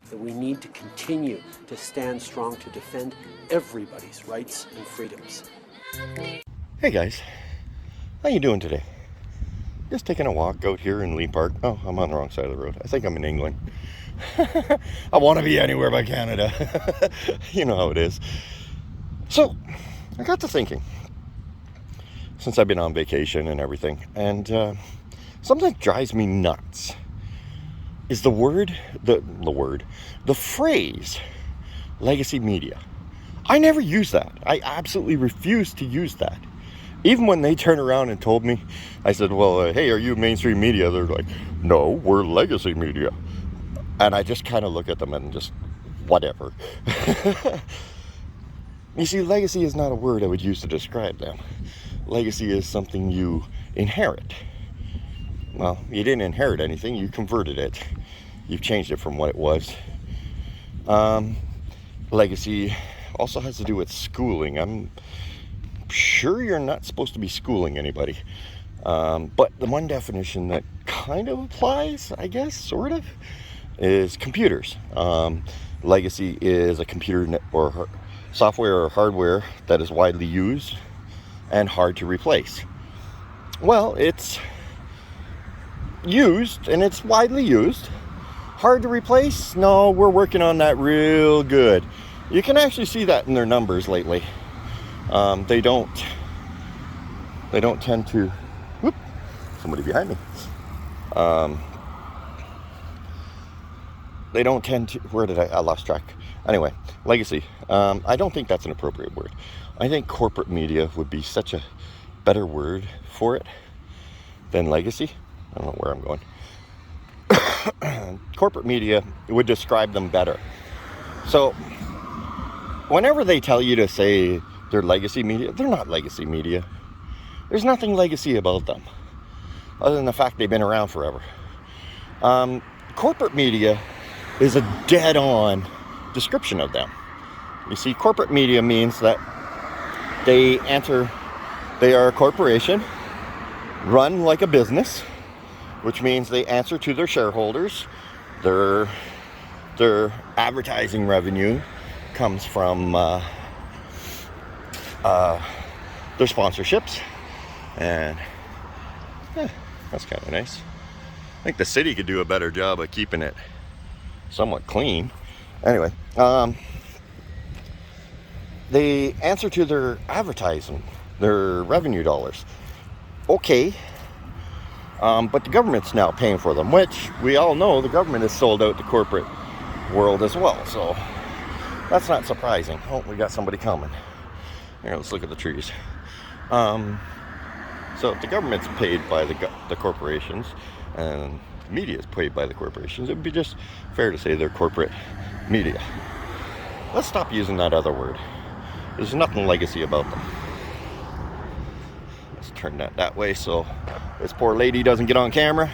that we need to continue to stand strong to defend everybody's rights and freedoms. Hey guys, how you doing today? Just taking a walk out here in Lee Park. Oh, I'm on the wrong side of the road. I think I'm in England. I want to be anywhere but Canada. You know how it is. So, I got to thinking, since I've been on vacation and everything, and something that drives me nuts is the phrase, legacy media. I never use that. I absolutely refuse to use that. Even when they turn around and told me, I said, well, hey, are you mainstream media? They're like, no, we're legacy media. And I just kind of look at them and just, whatever. You see, legacy is not a word I would use to describe them. Legacy is something you inherit. Well, you didn't inherit anything, you converted it. You've changed it from what it was. Legacy also has to do with schooling. I'm sure you're not supposed to be schooling anybody. But the one definition that kind of applies, I guess, sort of, is computers. Legacy is a computer or software or hardware that is widely used and hard to replace. Well, it's used and it's widely used. Hard to replace? No, we're working on that real good. You can actually see that in their numbers lately. They don't tend to. Whoop, somebody behind me. They don't tend to. Where did I lost track? Anyway, legacy. I don't think that's an appropriate word. I think corporate media would be such a better word for it than legacy. I don't know where I'm going. Corporate media would describe them better. So, whenever they tell you to say they're legacy media, they're not legacy media. There's nothing legacy about them, other than the fact they've been around forever. Corporate media is a dead-on description of them. You see, corporate media means that they are a corporation run like a business, which means they answer to their shareholders. Their advertising revenue comes from their sponsorships, and that's kind of nice. I think the city could do a better job of keeping it somewhat clean. Anyway, they answer to their advertising, their revenue dollars. Okay. But the government's now paying for them, which we all know the government has sold out the corporate world as well. So that's not surprising. Oh, we got somebody coming. Here, let's look at the trees. So if the government's paid by the corporations and media is paid by the corporations, it would be just fair to say they're corporate media. Let's stop using that other word. There's nothing legacy about them. Let's turn that way so this poor lady doesn't get on camera.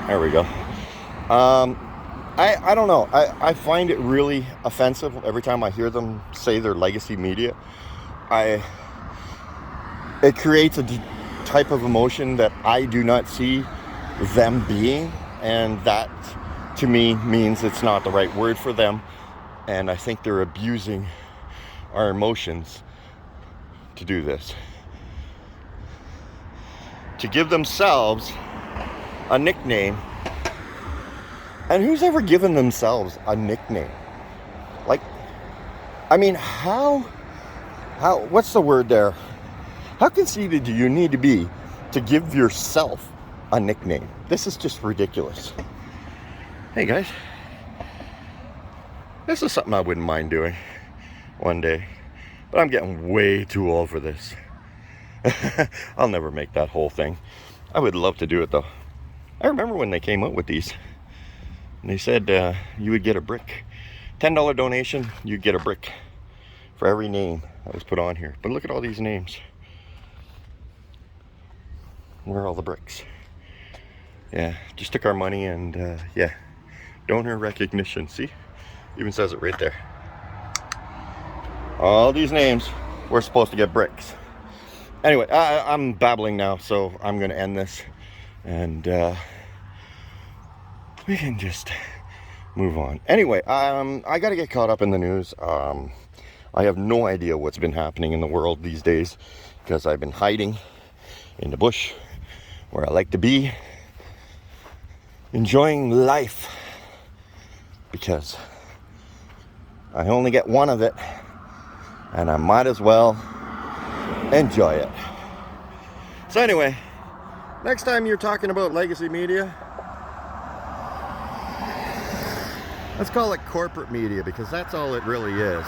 There we go. I don't know. I find it really offensive every time I hear them say they're legacy media. It creates a type of emotion that I do not see them being, and that to me means it's not the right word for them, and I think they're abusing our emotions to do this, to give themselves a nickname. And who's ever given themselves a nickname? Like, I mean, how what's the word there? How conceited do you need to be to give yourself a nickname? This is just ridiculous. Hey guys, this is something I wouldn't mind doing one day, but I'm getting way too old for this. I'll never make that whole thing. I would love to do it though. I remember when they came out with these, and they said you would get a brick. $10 donation, you'd get a brick for every name that was put on here. But look at all these names. Where are all the bricks? Yeah, just took our money and yeah, donor recognition. See, even says it right there. All these names, we're supposed to get bricks. Anyway, I'm babbling now, so I'm going to end this. And we can just move on. Anyway, I got to get caught up in the news. I have no idea what's been happening in the world these days because I've been hiding in the bush where I like to be, enjoying life because I only get one of it and I might as well enjoy it. So anyway, next time you're talking about legacy media, let's call it corporate media because that's all it really is.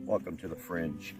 Welcome to the Fringe.